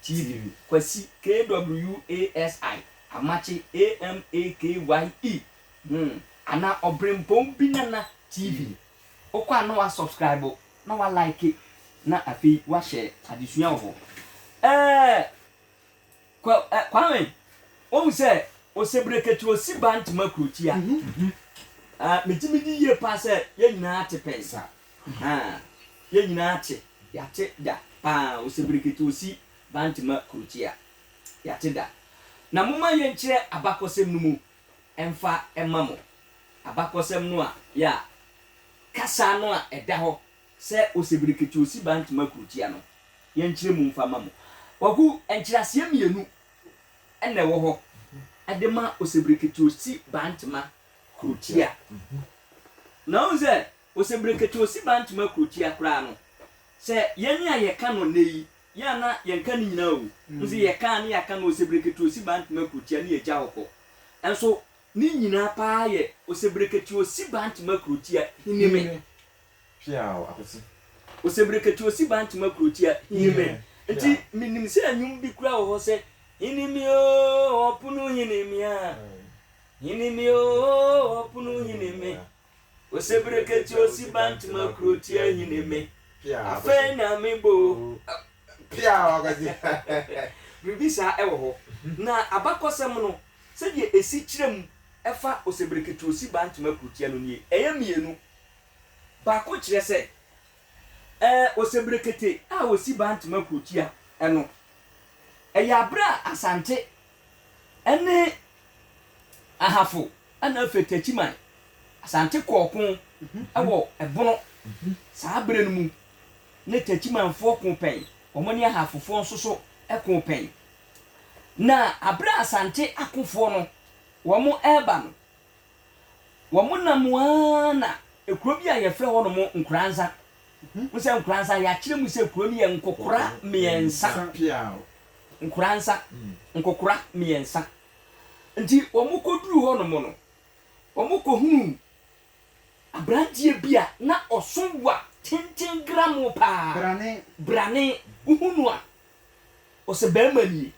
TV. Kwasi KWASI Amache AMAKYE. Ana Obrempom Binana TV. Okwa na wa subscribe na wa like na afi wa share adesua ho. Kwame o se o sebreketu o si bant makrutia. Metimi di ye pa se ye nyina ate pensa. Ye nyina ate ya te da pa o sebreketu o si bant makrutia. Ya te da. Na moma ye nkyere abakosem no mu emfa emamo. Abakosem no a ya kasa no a eda ho se o sebreketu o si bant makrutia no. Ye nkyere mu mfa mamo. Wagu enkyerase mienu enne wo ho adema osebreketu osi bantma krutia na unze osebreketu osi bantma krutia kra no se yeni ayeka no nei ya na yenka ni nyina o unze yeka na yaka no osebreketu osi bantma krutia ni eja hoko enso ni nyina pa ye osebreketu osi bantma krutia hinime piao apesi osebreketu osi bantma krutia hinime enti minim se anyum bi kura wo se inimio opunu inimia inimio opunu inime osebreketi osibant makrotia inime afa na mebo piao gazi bibisa ewo ho na abakosem no se die esi kirem efa osebreketi osibant makrotia no nie eyamienu ba ko kire se osebrekete a osibant makrotia eno eyabra asante ene ahafo ana fetachiman asante kokon ewo ebono saa bre no mu ne tachiman fo kon pen omoni ahafofo nsoso ekon pen na abra asante akofo no womo eba no womo namuana ekuro bi ayefre ho no mo nkranza musa nkranza ya kire mu se kuro ni ye nkokora miensa piao nkransa nkokora miensa nti omukoduru ho no mo no omukohunu abrantie bia na osonwa tintin gram pa brane uhunu a osebemani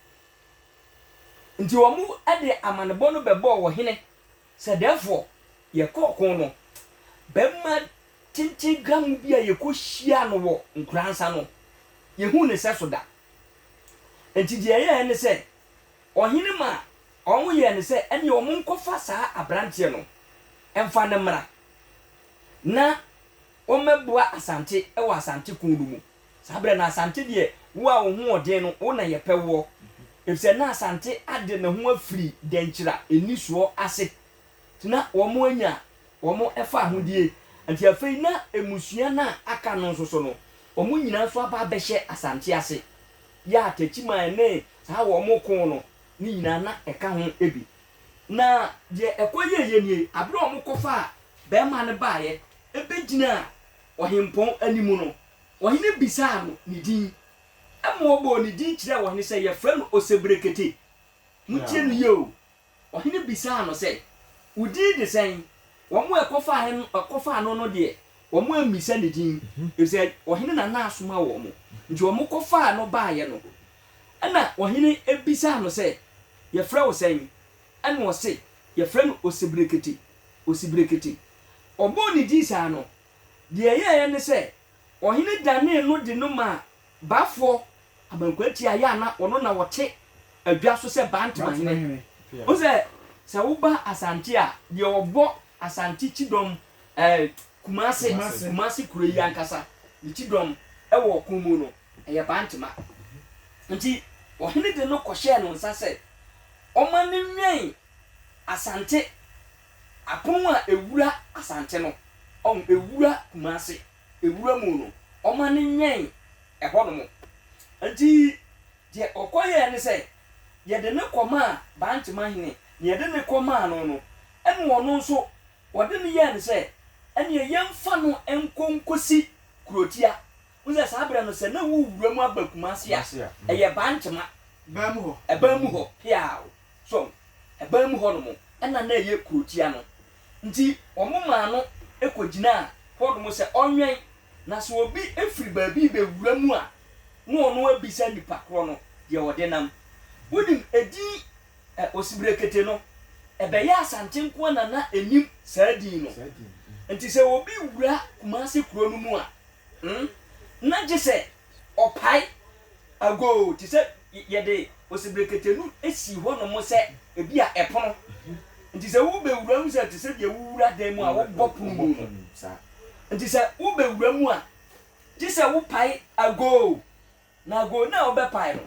nti omu ade amanebo no bebo wo hene sedefo ye kokon no bemma tintin gram bia ye kohia no wo nkransa no ye hu ne sesoda enti die ye ne se ohine ma onwo ye ne se ene omu nkofa saa abrantie no emfa ne mra na omebua asante ewa asante kunu mu sabre na asante de wo a wo hu ode no wo na ye pewo efse na asante ade ne ho afiri denkyira enisuo ase tina wo mo anya wo mo efa ahodie enti afei na emusua na aka no nsoso no wo mo nyina so aba behye asante ase ya atachiman ne saa wo mo kon no ni nyina na eka ho ebi na de ekoye yenie abro wo mo kofa be ma ne baaye ebegina ohempon animu no ohine bisa no ni din amobo ni din kire wo hine se ye frɛ no osebrekete mutie no yo ohine bisa no se udi de sen wo mo ekofa no de wo mo amisa ni din ese ohine na asoma wo mo nti wo mo kofa no baaye no ana ohine ebisa no se ye frɛ wo sen ana wo se ye frɛ no osebrekete obo ni din sa no de ye ne se ohine dane no de no ma bafo abankwati aya na ono na wote adwa so se bantman hene o se wo ba asante a de obo asante chidom kumase kureyi ankasa ni chidom ewo kumu no eye bantma nti ohine de no kohye no nsa se omane nwen asante apon a ewura asante no on ewura kumase ewura mu no omane nwen eho no mo nti je okoye ne se ye de ne koma bantma hene ye de ne koma no no ene wono nso wode ne ye ne se ene ye mfa no enkonkosi kurotia unze sabra no se na wuwura mu abakumase a eye bantma ba mu ho piao so eba mu ho no mo ena na ye kurotia no nti omoma no ekogina ho no se onwen na so obi efiri ba bi be wura mu a no ono abisa nipa kro no dia odenam wonim edi osibrekete no ebeya asante nko na enim saadin no nti se obi wura Kumasi kuro no mu a na gese opai ago ti se yede osibrekete no esi ho no mo se ebi a epono nti se wo be wura mu se ti se de wura dem mu a wo bopun mu nti se wo be wura mu a gese wo pai ago na go na obe pai no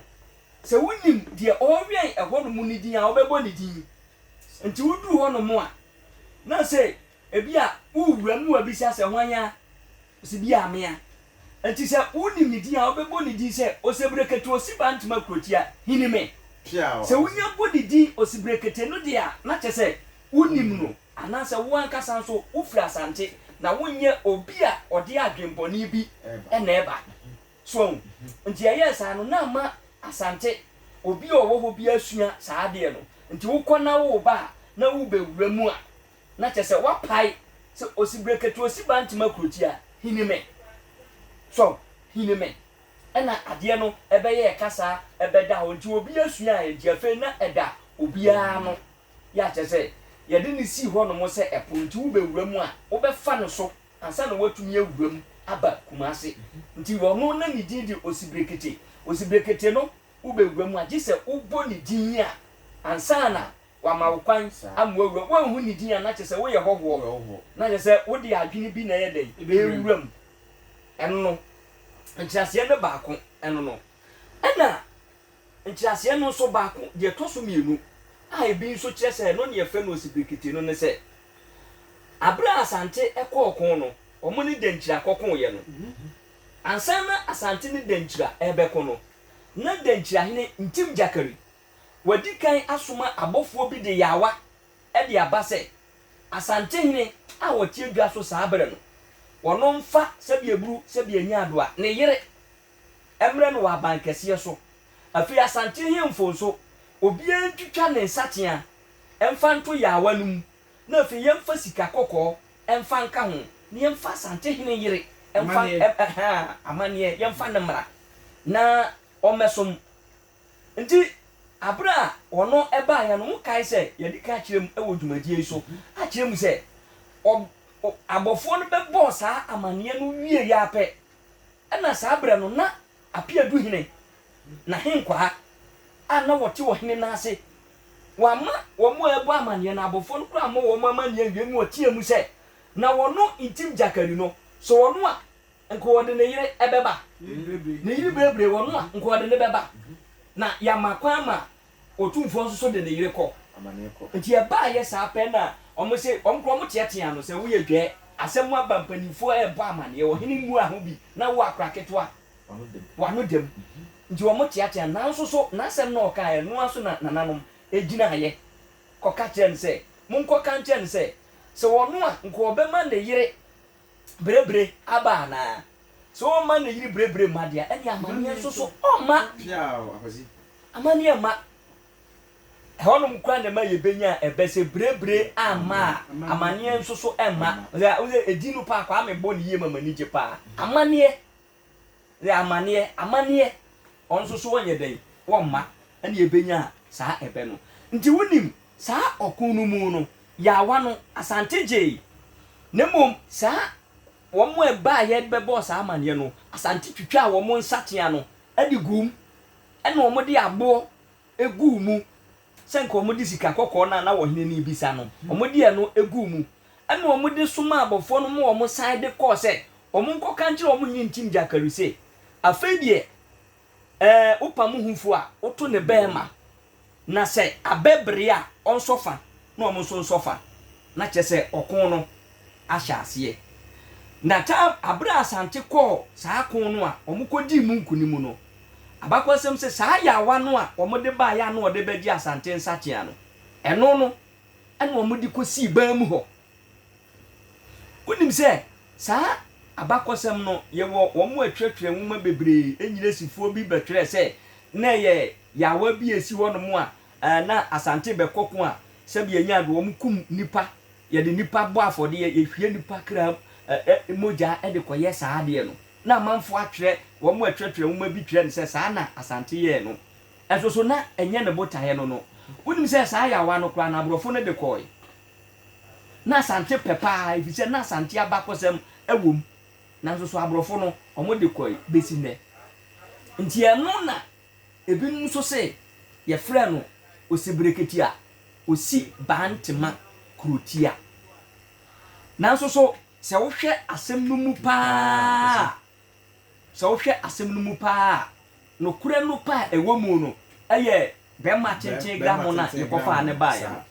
se wonim de owen eho no mu ni din a obebo ni din nti wudu ho no mu a na se ebi a wura mu a bi se hwanya se bi a me a nti se wonim ni din a obebo ni din se osibrekete osibantuma krotia hinime se wonya bodi din osibrekete no de a na che se wonim no ana se wo ankasa so wo fira asante na wonye obi a ode adwemponi bi na eba so nti ayesa no na ma asante obi owo ho bi asua saade no nti wokona wo ba na wo bewura mu a na che se wapai se osibrekete osibantuma krotia hinime so hinime ena ade no ebeye kasa ebeda ho nti obi asua ejiafe na eda obi a no ya che se yede ni si ho no mo se epo nti wo bewura mu a wo be fa no so ansa na watumi awura mu aba Kumasi nti wo no na ni din di osibrekete no wo bewura mu a gise wo bo ni din a ansa na wa ma kwan amwawura wo hu ni din a na che se wo ye hoho na che se wo di adwene bi na ye den be ewura mu enno ntiase ne baako enno no ena ntiase no so baako de to so mienu a ebi nso kire se no ne yefe no osibrekete no ne se abra asante ekokon no omo ni denchira kokon ye no ansa na asante ni denchira ebeko no na denchira hene ntim jakari wadi kan asoma abofo bi de yawa e de abase asante hene a wotie dwa so saabere no wono mfa sebi eburu sebi enya adoa ne yere emre no wa bankese so afi asante hene mfonso obi antwitwa ne nsatea emfa nto yawa num na afi yemfa sika kokko emfa nka ho ne yemfa asante hene yere emfa amane yemfa ne mra na omesom nti abra wono eba ya no kai se yedi ka kirem ewo dwumadie so a kirem se abofo no be boss a amane no wie ya pe na sa abra no na apia du hene na henkwa a na wote wo hene na ase wama wo mo ebu amane na abofo no kura mo wo amane wie mu otie mu se na wono intim jakari no so wono a nko wode ne yire ebeba ne yire bebre wono a nko wode ne beba na ya makwa ma otumfo nso so de ne yire kọ amane kọ nti e ba ye sa pe na omo se omkro mo tietia no se wo ye dwe asem aba mpanifo e bo amane wo hene mu aho bi na wo akra keto a wano dem nti omo tietia na nso so na asem na oka e no aso na nanom ejina ye koka chen se mun koka chen se wono a nko obema ne yire brebre aba na so man ne yiri brebre madia eni amane nso so oma apazi amane ma honum kwa ne ma yebenya ebese brebre ama amane nso so ema le edinu pa kwa amebo ne yema manije pa amane le amane onso so wonye den womma eni ebenya saa ebe no nti wonim saa okunu mu no yawa no asante je nemom saa womo eba ye bebo saa amane no asante twitwa womo nsatea no adi gum ena womo de abo egu mu senko womo de sika kokko na wo hene ni bisa no womo de no egu mu ena womo de suma abofo no mo womo side course e womo nkoka nkire womo nyintim jakari se afedie upamu hunfu a oto ne bema na se abebre a onsofa na womo so nsofa na chese okon no ahya ase na ta abra asante ko saa kon no a omukodi mu nkunimu no abakwasem se saa yawa no a omode ba ya no ode bedi asante nsatia no eno no ene omudi kosi ban mu ho kunim se saa abakwasem no yewo omo atwatwa nwuma bebre enyire sifuo bi betwere se na ye yawa bi esi ho no mu a na asante bekoko a se bi enya do omkum nipa ye de nipa bo afode ye hwie nipa kra moja de koye saa de no na manfo atwere wo mo atwatwa nwuma bi twere ne se saa na asante ye no ɛsoso na enye ne botae no wonim sɛ saa yawa no kra na abrofo no de kɔe na asante pepa ifise na asante abakosem ewom na nso so abrofo no ɔmo de kɔe besi nɛ nti ɛno na ebinum so se ye frɛ no osibreketi a osi bantema krotia na nso so sɛ wohwɛ asɛm no mu paa sɛ wohwɛ asɛm no mu paa no kure no pa ɛwɔ mu no ɛyɛ bɛma kyenkyen gramo na yɛkɔfa ne baa ya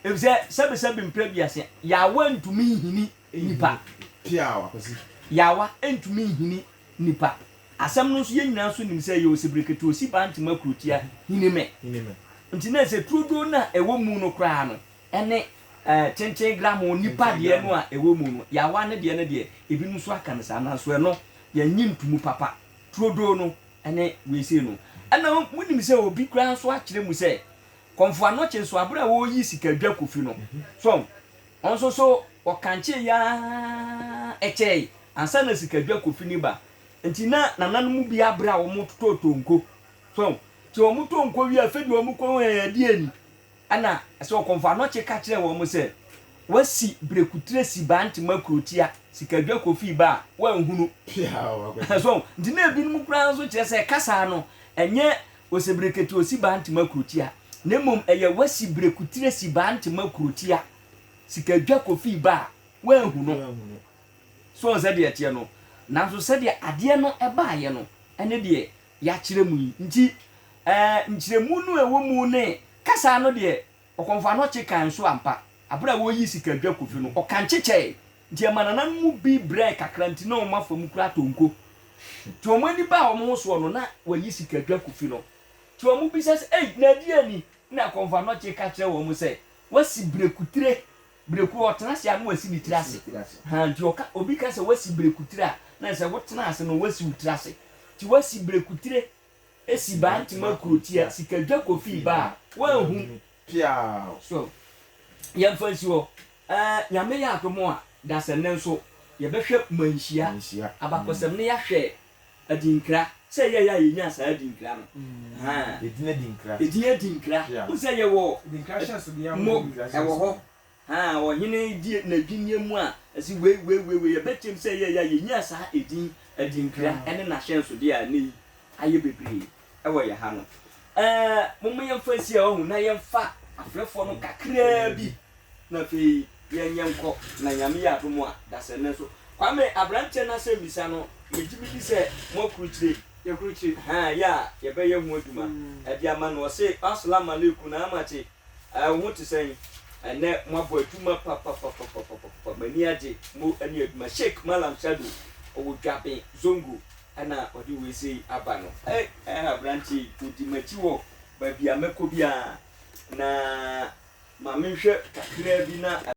efisɛ sɛbesɛbe mpra biase yawa ntumi hini nipa piaw akosi yawa ntumi hini nipa asɛm no nso yɛ nyina nso nim sɛ yɛ osibreketi osi bantema krotia hinime nti na sɛ tuodo na ɛwɔ mu no koraa no ɛne kyenkyen gramo nipa deɛ no a ɛwɔ mu no yawa ne deɛ ne deɛ ebinom so aka ne saa na so ɛno yɛnyi ntumu papa tuodo no ɛne wese no ɛna munim sɛ obi koraa so akyerɛ mu sɛ kɔmfo anɔkye so abra wo yi sika dwa kofi no so onso so ɔkanche ya ɛkyɛ ansa na sika dwa kofi ni ba nti na nananom mu bi abra wo mo totonko so ti wo mo tonko wi afedi wo mo kɔ adi ani ana ɛsɛ kɔmfo anɔkye ka kyerɛ wo mo sɛ wasi brekutre si banti makrotia sika dwa kofi ba wa nhunu piaw so nti na ebinom koraa so kyerɛ sɛ kasa no ɛnyɛ osebreketi osi banti makrotia na mom ɛyɛ wasi brekutre si banti makrotia sika dwa kofi ba wa nhunu so sɛ deɛ tie no nanso sɛ deɛ adeɛ no ɛbaayɛ no ɛne deɛ ya kyerɛ mu yi nti nkyerɛmu no ɛwɔ mu ne kasa no deɛ ɔkɔmfa no kyekan so ampa abra wo yi sika dwa kofi no ɔkankyekye nti amanana mu bi brɛ kakra nti na ɔma fam kura tonko ti ɔmo ani ba ɔmo so no na wayi sika dwa kofi no ti ɔmo bi sɛ na di ani na kɔmfa no kyeka kyerɛ wɔn sɛ wasi brekutire breku ɔtena se ano wasi ni tirase ha nti ɔka obi ka sɛ wasi brekutire a na sɛ wotena ase no wasi utirase ti wasi brekutire esi ba ntima krotia sika dwa kofi ba wa hu piaw so yɛmfa nsi hɔ nyame yɛ atomo a dasɛnne nso yɛbɛhwɛ manhyia abakɔsɛm ne yɛhwɛ adinkra sɛ yɛyɛ a yɛnya saa adinkra no ɛdina dinkra wo sɛ yɛwɔ mo ɛwɔ hɔ ɔhene di n'adwinneɛ mu a asi wei yɛbɛkyɛm sɛ yɛyɛ a yɛnya saa ɛdin adinkra ɛne n'ahyɛnsodeɛ a ne ayɛ bebree ɛwɔ yɛ ha no momma yɛmfa nsi a ɔhu na yɛmfa afrɛfoɔ no kakraa bi na afei yɛnyɛ nkɔ na nyame yɛ adom a dasɛnne so kwame abrante na sɛ misa no megye bi di sɛ moakurukyire yɛkurukyire yɛ a yɛbɛyɛ ho adwuma ɛde ama no ɔse assalamu alaikum na amakyɛ wo ho te sɛn ɛnɛ moabɔ adwuma papapapapapa mani agye mo ani adwuma sheik malam shado ɔwɔ dwabe zongo ɛna ɔde wei sei aba no abrante wodi makyi wɔ baabi a mɛkɔ bi a na ma menhwɛ kakraa bi na